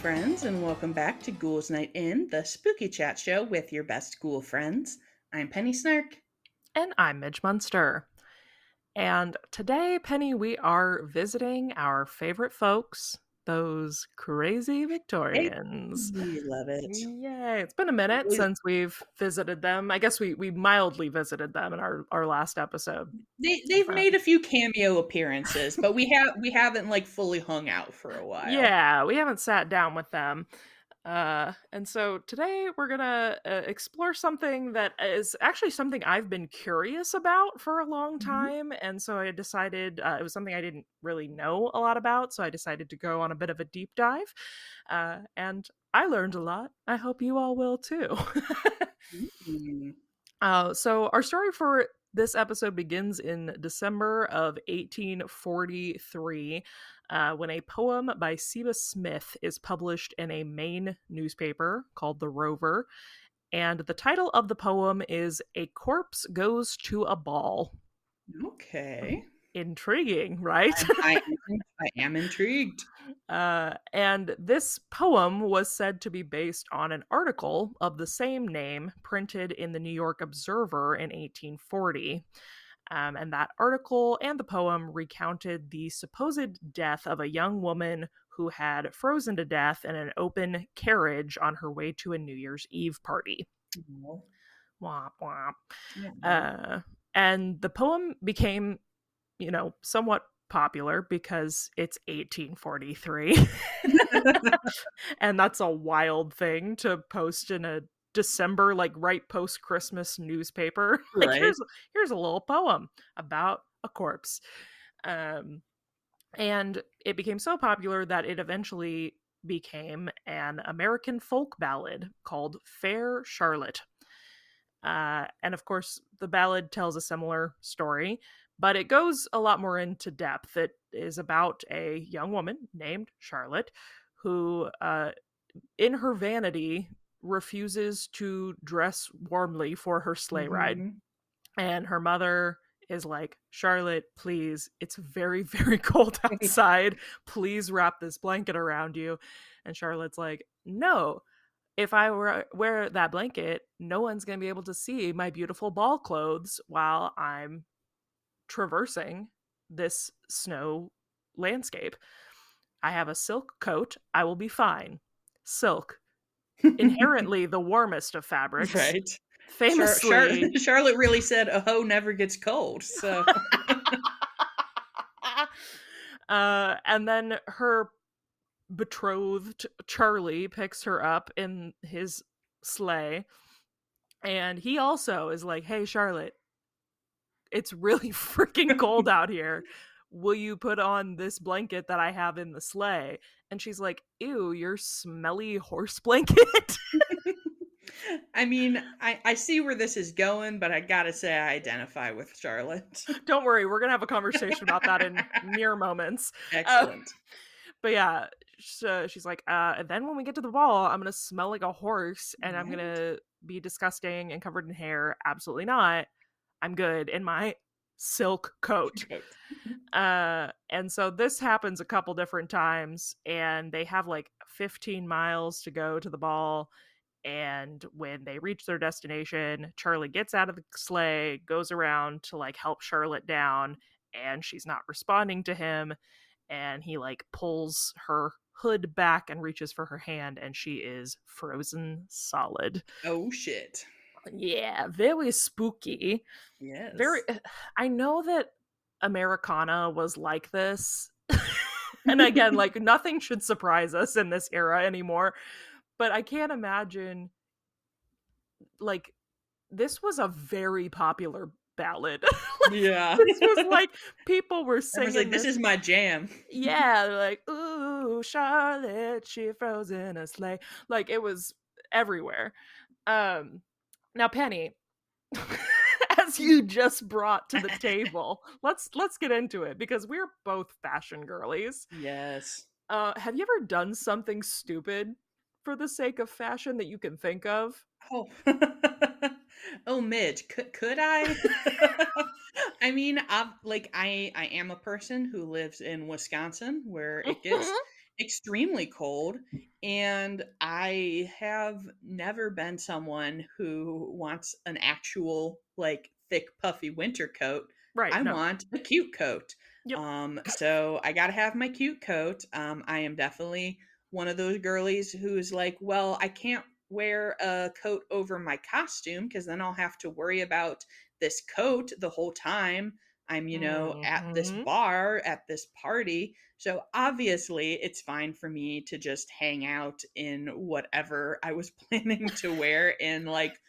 friends, and welcome back to Ghouls Night In, the spooky chat show with your best ghoul friends. I'm Penny Snark. And I'm Midge Munster. And today, Penny, we are visiting our favorite folks, those crazy Hey, Victorians. love it. Yay. It's been a minute since we've visited them. I guess we mildly visited them in our last episode. They've made a few cameo appearances, but we haven't like fully hung out for a while. Yeah, we haven't sat down with them. And so today we're gonna explore something that is actually something I've been curious about for a long Mhm. time. And so I decided it was something I didn't really know a lot about. So I decided to go on a bit of a deep dive. And I learned a lot. I hope you all will too. Mm. So our story for this episode begins in December of 1843 when a poem by Seba Smith is published in a Maine newspaper called The Rover. And the title of the poem is A Corpse Goes to a Ball. Okay. Intriguing, right? I am intrigued. And this poem was said to be based on an article of the same name printed in the New York Observer in 1840. And that article and the poem recounted the supposed death of a young woman who had frozen to death in an open carriage on her way to a New Year's Eve party. Oh, Womp womp. yeah. Uh, and the poem became, somewhat popular because it's 1843. And that's a wild thing to post in a December, like right post Christmas newspaper. Like Right. here's a little poem about a corpse. Um, and it became so popular that it eventually became an American folk ballad called Fair Charlotte. And of course, the ballad tells a similar story, but it goes a lot more into depth. It is about a young woman named Charlotte who, in her vanity, refuses to dress warmly for her sleigh ride. Mhm. And her mother is like, Charlotte, please, it's very, very cold outside. Please wrap this blanket around you. And Charlotte's like, no, if I wear that blanket, no one's going to be able to see my beautiful ball clothes while I'm traversing this snow landscape. I have a silk coat. I will be fine. Silk, inherently the warmest of fabrics, Right. famously. Charlotte really said a hoe never gets cold. So And then her betrothed Charlie picks her up in his sleigh, and he also is like, "Hey, Charlotte, it's really freaking cold out here. Will you put on this blanket that I have in the sleigh?" And she's like, "Ew, your smelly horse blanket." I mean, I see where this is going, but I gotta say I identify with Charlotte. Don't worry, we're gonna have a conversation about that in mere moments. Uh, Excellent. but yeah, so she's like, and then when we get to the ball, I'm gonna smell like a horse, and I'm Right? gonna be disgusting and covered in hair. Absolutely not. I'm good in my silk coat. And so this happens a couple different times, and they have like 15 miles to go to the ball. And when they reach their destination, Charlie gets out of the sleigh, goes around to like help Charlotte down, and she's not responding to him. And he like pulls her hood back and reaches for her hand, and she is frozen solid. Oh shit. Yeah, very spooky. Very. Yes. I know that Americana was like this. And again, like nothing should surprise us in this era anymore. But I can't imagine, like, this was a very popular ballad. Like, Yeah. this was like people were Everyone's like, singing this this. is my jam. Yeah, they're like, ooh, Charlotte, she froze in a sleigh. Like it was everywhere. Um Now, Penny, as you just brought to the table, let's get into it because we're both fashion girlies. Yes. Have you ever done something stupid for the sake of fashion that you can think of? Oh. Oh, Midge, could I? I mean, I am a person who lives in Wisconsin where it gets extremely cold, and I have never been someone who wants an actual, like, thick, puffy winter coat. Right, I no. want a cute coat. Yep. So I gotta have my cute coat. I am definitely one of those girlies who's like, "Well, I can't wear a coat over my costume because then I'll have to worry about this coat the whole time I'm, at this Mhm. bar, at this party." So obviously, it's fine for me to just hang out in whatever I was planning to wear in like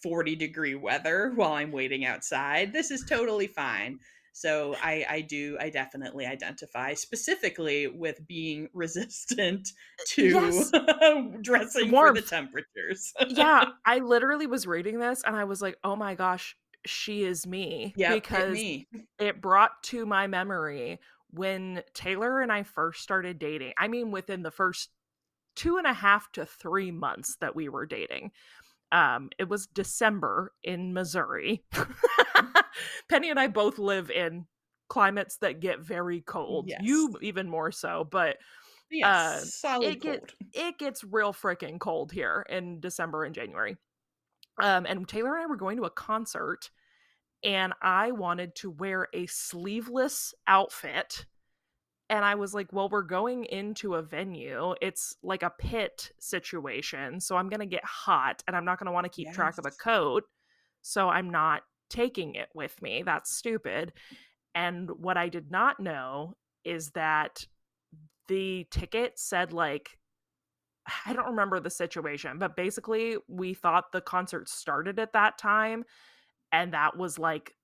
40-degree weather while I'm waiting outside. This is totally fine. So I definitely identify specifically with being resistant to Yes, dressing for the warmth. temperatures. Yeah, I literally was reading this and I was like, "Oh my gosh, she is me," Yep, hit because me. it brought to my memory when Taylor and I first started dating. I mean, within the first 2.5 to 3 months that we were dating. It was December in Missouri. Penny and I both live in climates that get very cold. Yes. You even more so, but Yes, uh solid cold. it gets real freaking cold here in December and January. And Taylor and I were going to a concert and I wanted to wear a sleeveless outfit. And I was like, well, we're going into a venue. It's like a pit situation. So I'm going to get hot and I'm not going to want to keep track of a Yes. coat. So I'm not taking it with me. That's stupid. And what I did not know is that the ticket said, like, I don't remember the situation, but basically we thought the concert started at that time and that was like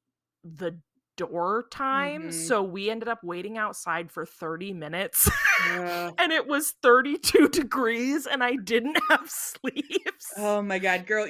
the door time. Mhm. So we ended up waiting outside for 30 minutes Uh, and it was 32 degrees and I didn't have sleeves. oh my god, girl,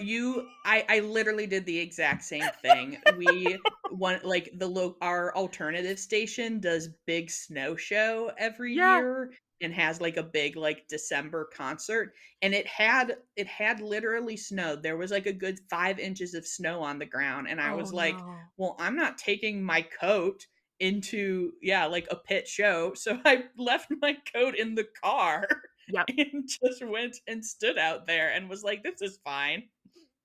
I literally did the exact same thing. We want like our alternative station does big snow show every Yeah. year and has like a big like December concert, and it had literally snowed. There was like a good 5 inches of snow on the ground, and I Oh was like, no. "Well, I'm not taking my coat into, yeah, like a pit show." So I left my coat in the car Yep. and just went and stood out there and was like, "This is fine."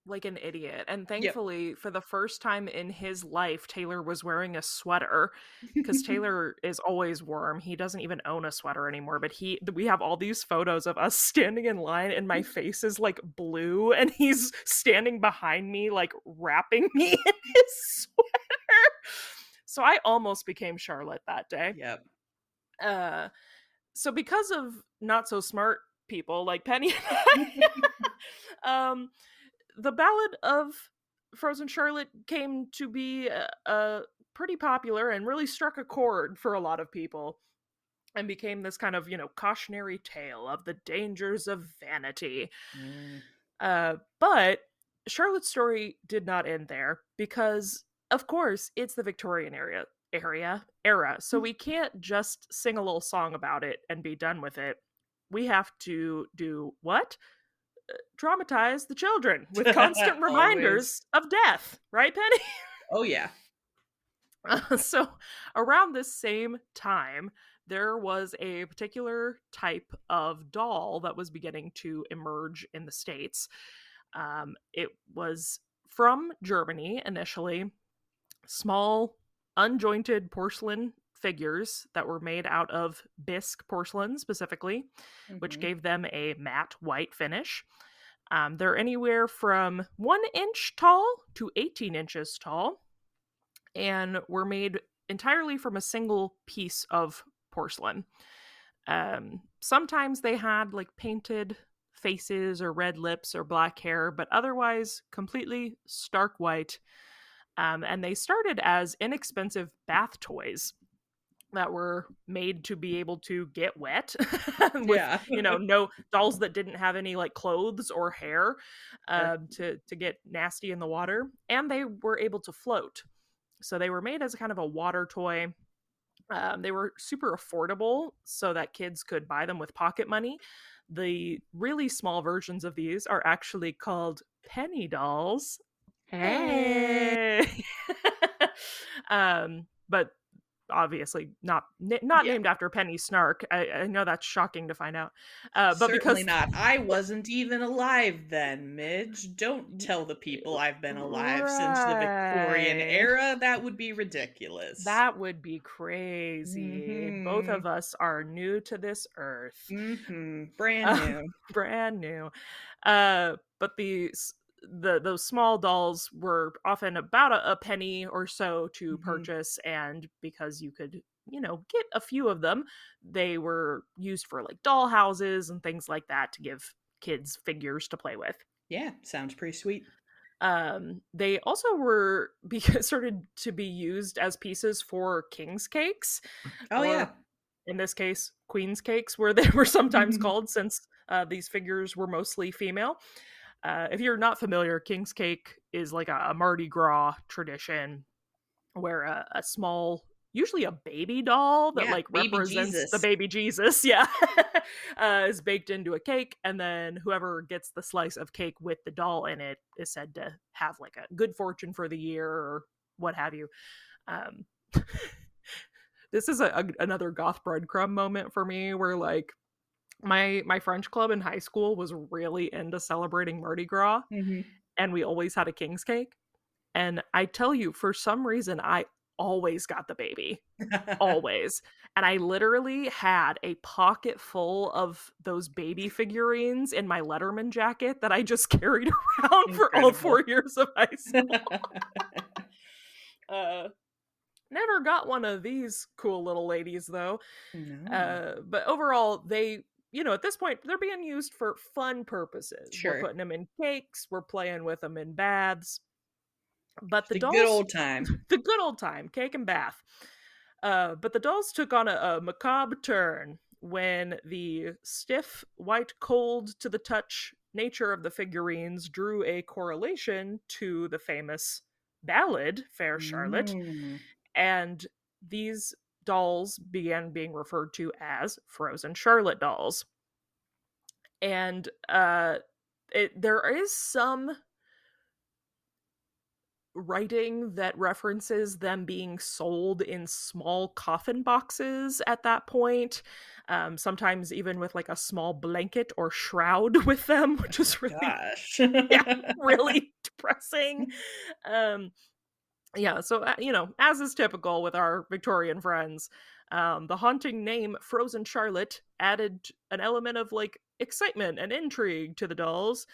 Like an idiot. And Yep. thankfully, for the first time in his life, Taylor was wearing a sweater because Taylor is always warm. He doesn't even own a sweater anymore, but we have all these photos of us standing in line and my face is like blue and he's standing behind me, like wrapping me in his sweater. So I almost became Charlotte that day. Yep. Uh, so because of not so smart people like Penny um the Ballad of Frozen Charlotte came to be pretty popular and really struck a chord for a lot of people and became this kind of, cautionary tale of the dangers of vanity. Mm. But Charlotte's story did not end there because, of course, it's the Victorian era. So we can't just sing a little song about it and be done with it. We have to do what? Traumatize the children with constant Always. reminders of death, right, Penny? Oh, yeah. So, around this same time, there was a particular type of doll that was beginning to emerge in the States. It was from Germany initially, small, unjointed porcelain figures that were made out of bisque porcelain specifically, which Mhm. gave them a matte white finish. They're anywhere from 1 inch tall to 18 inches tall, and were made entirely from a single piece of porcelain. Sometimes they had like painted faces or red lips or black hair, but otherwise completely stark white. And they started as inexpensive bath toys that were made to be able to get wet with, Yeah. no dolls that didn't have any like clothes or hair Sure. to get nasty in the water, and they were able to float. So they were made as a kind of a water toy. They were super affordable so that kids could buy them with pocket money. The really small versions of these are actually called penny dolls. Hey. Hey. But obviously not Yeah, named after Penny Snark. I know that's shocking to find out, but certainly because not. I wasn't even alive then, Midge. Don't tell the people I've been alive since the Victorian right. era. That would be ridiculous. That would be crazy. Both Mhm. of us are new to this earth. Mhm. Brand Uh, new. brand new. But those small dolls were often about a penny or so to Mhm. purchase, and because you could, get a few of them, they were used for like doll houses and things like that to give kids figures to play with. Yeah, sounds pretty sweet. They also were because started to be used as pieces for king's cakes, Oh, or yeah. in this case, queen's cakes, where they were sometimes called, since these figures were mostly female. If you're not familiar, king's cake is like a Mardi Gras tradition where a small, usually a baby doll that Yeah, like baby represents the Jesus. baby Jesus, yeah, is baked into a cake, and then whoever gets the slice of cake with the doll in it is said to have like a good fortune for the year or what have you. Um, this is another goth breadcrumb moment for me, where like my French club in high school was really into celebrating Mardi Gras, Mhm. and we always had a king's cake. And I tell you, for some reason, I always got the baby. Always. And I literally had a pocket full of those baby figurines in my Letterman jacket that I just carried around for all Incredible. 4 years of high school. Uh, Never got one of these cool little ladies, though. No. But overall, at this point, they're being used for fun purposes. We're Sure. putting them in cakes, we're playing with them in baths. But Just the a good dolls, old time. the good old time, cake and bath. But the dolls took on a macabre turn when the stiff, white, cold to the touch nature of the figurines drew a correlation to the famous ballad, Fair Charlotte, Mm. and these dolls began being referred to as Frozen Charlotte dolls. And there is some writing that references them being sold in small coffin boxes at that point, sometimes even with like a small blanket or shroud with them, which is really, Gosh. yeah, really depressing. Um, yeah, so as is typical with our Victorian friends, the haunting name Frozen Charlotte added an element of like excitement and intrigue to the dolls.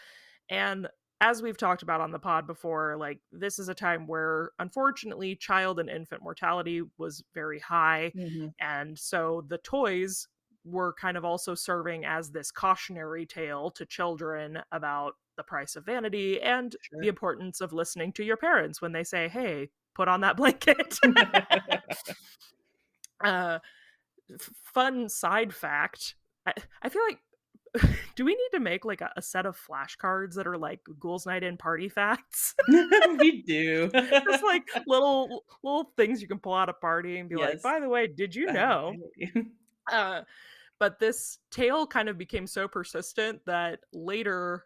And as we've talked about on the pod before, like this is a time where unfortunately child and infant mortality was very high. Mhm. And so the toys were kind of also serving as this cautionary tale to children about the price of vanity and the Sure. importance of listening to your parents when they say, hey, put on that blanket. uh, Fun side fact. I feel like do we need to make like a set of flashcards that are like Ghouls Night In party facts? We do. Just like little things you can pull out a party and be like, Yes. by the way, did you By the know? way. Uh, but this tale kind of became so persistent that later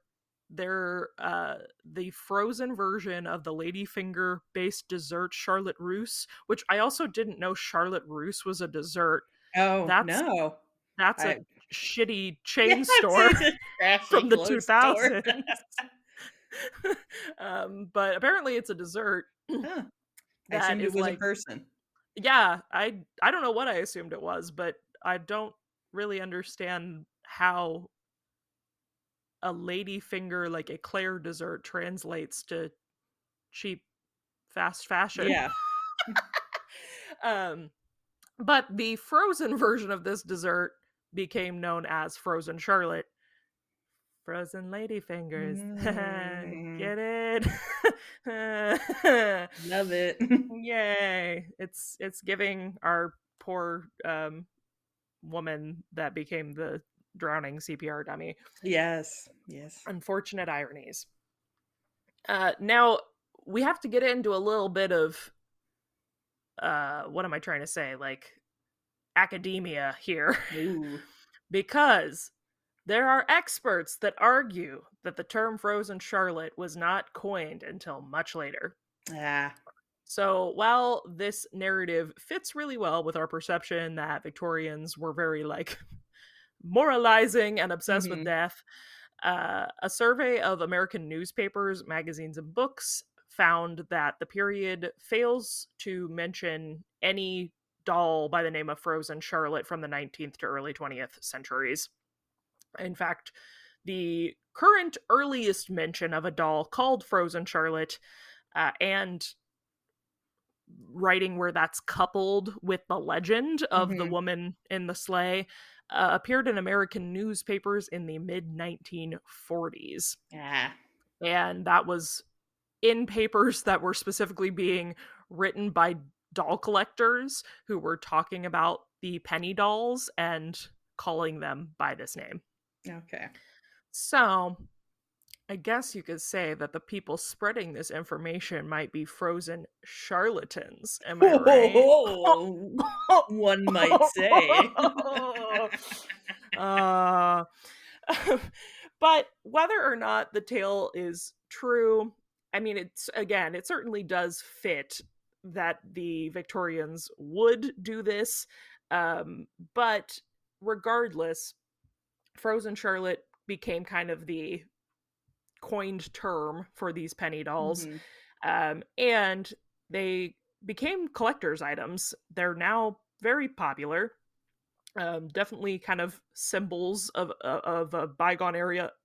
the frozen version of the ladyfinger based dessert Charlotte Russe, which I also didn't know Charlotte Russe was a dessert. Oh, That's no. that's a I shitty yeah, chain I'd store say it's a trashy from the clothes store. 2000s. But apparently it's a dessert Huh. I that assumed it is was a like, person. yeah, I don't know what I assumed it was, but I don't really understand how a lady finger like eclair dessert translates to cheap fast fashion. Yeah. um but the frozen version of this dessert became known as Frozen Charlotte. Frozen lady fingers. Mm, Get it? love it. Yay. It's giving our poor woman that became the drowning CPR dummy Yes, yes. unfortunate ironies. Now we have to get into a little bit of what am I trying to say? Like academia here. Ooh. Because there are experts that argue that the term Frozen Charlotte was not coined until much later. Ah. So while this narrative fits really well with our perception that Victorians were very like moralizing and obsessed with Mhm. death, a survey of American newspapers, magazines, and books found that the period fails to mention any doll by the name of Frozen Charlotte from the 19th to early 20th centuries. In fact, the current earliest mention of a doll called Frozen Charlotte, and writing where that's coupled with the legend of the Mhm. woman in the sleigh, appeared in American newspapers in the mid 1940s. Yeah. And that was in papers that were specifically being written by doll collectors who were talking about the penny dolls and calling them by this name. Okay. So, I guess you could say that the people spreading this information might be frozen charlatans. Am I right? One might say. uh, but whether or not the tale is true, I mean, it's again, it certainly does fit that the Victorians would do this. But regardless, Frozen Charlotte became kind of the coined term for these penny dolls. Mhm. And they became collector's items. They're now very popular. Definitely kind of symbols of a bygone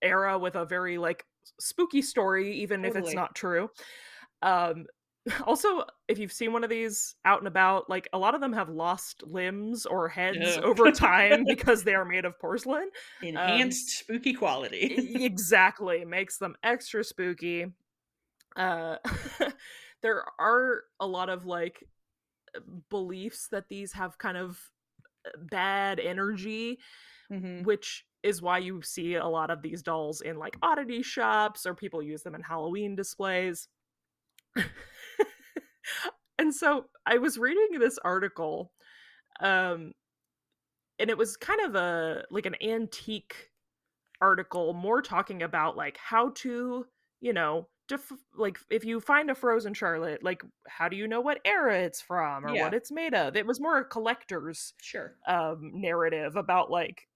era with a very like spooky story, even if it's Totally. not true. Um, Also, if you've seen one of these out and about, like a lot of them have lost limbs or heads Ugh. over time because they are made of porcelain. Um, Enhanced spooky quality. exactly, makes them extra spooky. Uh, there are a lot of like beliefs that these have kind of bad energy, Mhm. which is why you see a lot of these dolls in like oddity shops or people use them in Halloween displays. And so I was reading this article, um, and it was kind of a like an antique article, more talking about like how to, like if you find a frozen charlotte, like how do you know what era it's from or what Yeah, it's made of. It was more a collector's sure. narrative about like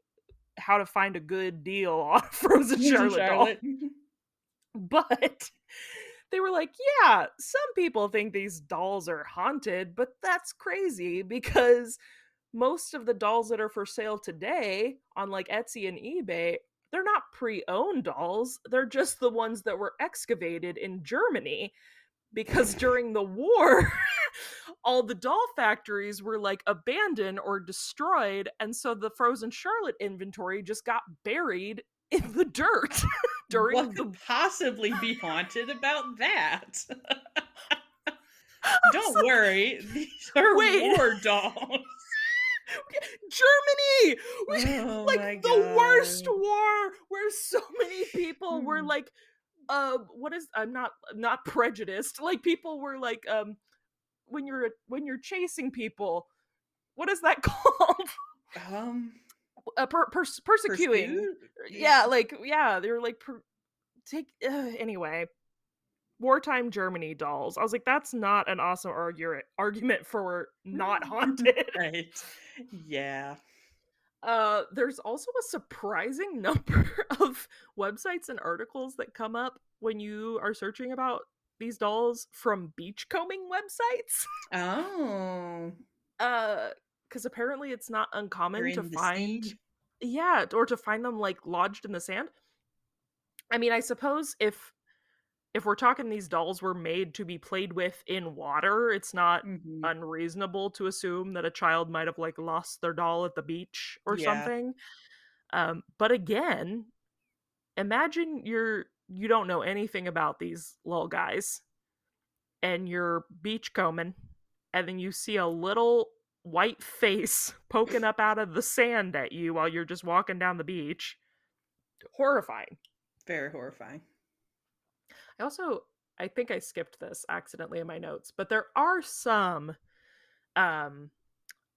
how to find a good deal on a frozen Frozen charlotte doll. Charlotte. But they were like, yeah, some people think these dolls are haunted, but that's crazy because most of the dolls that are for sale today on like Etsy and eBay, they're not pre-owned dolls. They're just the ones that were excavated in Germany because during the war all the doll factories were like abandoned or destroyed, and so the frozen charlotte inventory just got buried in the dirt What during the could possibly be haunted about that? I was Don't worry, these are like, wait, war dolls. Germany! Oh Like my the worst god. war where so many people were Hmm. like, what is, I'm not prejudiced. Like people were like, when you're chasing people, what is that called? Um, Persecuting. Pursuit? Yeah, like yeah, they were like take anyway. Wartime Germany dolls. I was like, that's not an awesome argument for not haunted. Right. Yeah. There's also a surprising number of websites and articles that come up when you are searching about these dolls from beachcombing websites. Oh, Uh, because apparently it's not they're uncommon to in the find, sea? yeah, or to find them like lodged in the sand. I mean, I suppose if we're talking these dolls were made to be played with in water, it's not Mhm. unreasonable to assume that a child might have like lost their doll at the beach or Yeah. something. But again, imagine you don't know anything about these little guys and you're beachcombing and then you see a little white face poking up out of the sand at you while you're just walking down the beach. Horrifying. Very horrifying. I think I skipped this accidentally in my notes, but there are some, um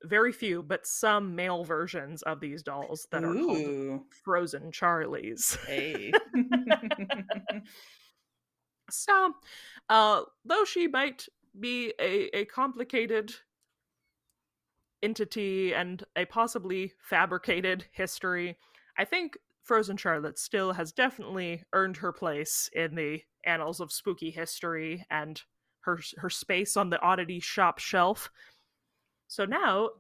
very few, but some male versions of these dolls that are called Ooh. frozen charlies. Hey. So, though she might be a complicated entity and a possibly fabricated history, I think Frozen Charlotte still has definitely earned her place in the annals of spooky history and her space on the oddity shop shelf. So now,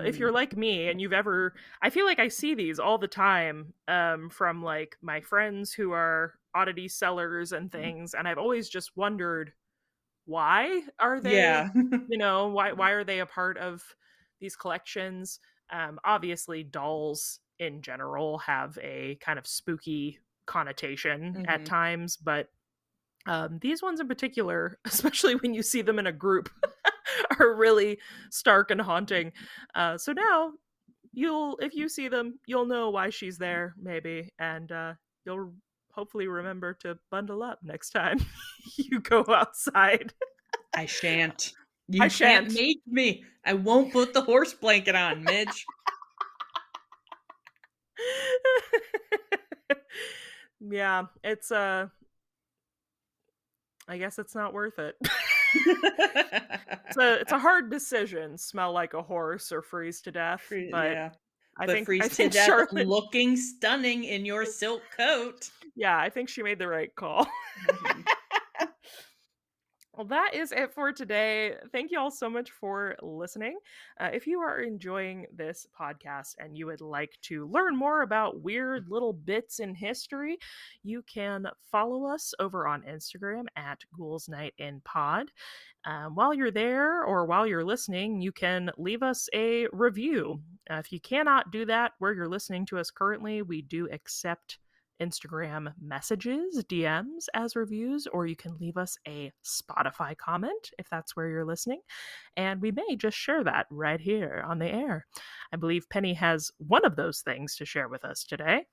if Mhm. you're like me and you've ever, I feel like I see these all the time from like my friends who are oddity sellers and things, and I've always just wondered why are they, Yeah. why are they a part of these collections? Obviously, dolls in general have a kind of spooky connotation at Mhm. times, but these ones in particular, especially when you see them in a group, are really stark and haunting. So now if you see them, you'll know why she's there, maybe, and you'll hopefully remember to bundle up next time you go outside. I shan't. I You can't shan't. make me. I won't put the horse blanket on, Midge. Yeah, it's I guess it's not worth it. It's a hard decision, smell like a horse or freeze to death, but Yeah. I But think I freeze to think death Charlotte looking stunning in your silk coat. yeah, I think she made the right call. Mhm. Well, that is it for today. Thank you all so much for listening. If you are enjoying this podcast and you would like to learn more about weird little bits in history, you can follow us over on Instagram at Ghouls Night in Pod. While you're there or while you're listening, you can leave us a review. If you cannot do that where you're listening to us currently, we do accept Instagram messages, DMs as reviews, or you can leave us a Spotify comment if that's where you're listening. And we may just share that right here on the air. I believe Penny has one of those things to share with us today.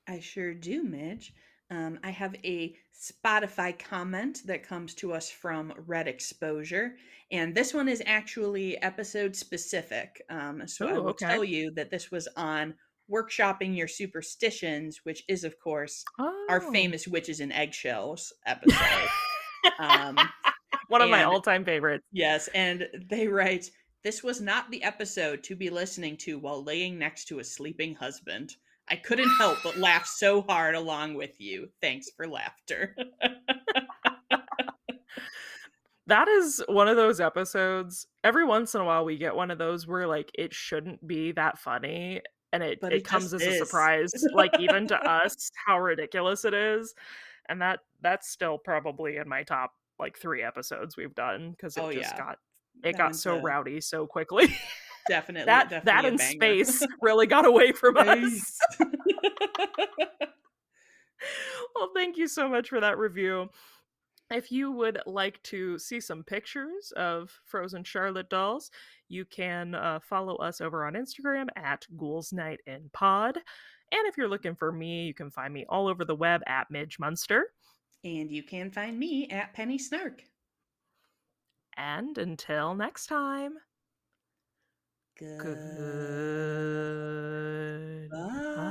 I sure do, Midge. I have a Spotify comment that comes to us from Red Exposure, and this one is actually episode specific. So I Oh, will okay. tell you that this was on Workshopping Your Superstitions, which is, of course, our Oh. famous Witches and Eggshells episode. Um, One of my and all-time favorites. yes, and they write, "This was not the episode to be listening to while laying next to a sleeping husband. I couldn't help but laugh so hard along with you. Thanks for laughter." That is one of those episodes. Every once in a while we get one of those where like it shouldn't be that funny and it But it it comes just as a is. surprise like even to us how ridiculous it is. And that's still probably in my top like 3 episodes we've done because Oh, yeah. it That got one's so a rowdy so quickly. definitely That definitely a and banger. space really got away from us. Right. Well, thank you so much for that review. If you would like to see some pictures of Frozen Charlotte dolls, you can follow us over on Instagram at Ghouls Night in Pod. And if you're looking for me, you can find me all over the web at Midge Munster. And you can find me at Penny Snark. And until next time, Goodbye. goodbye.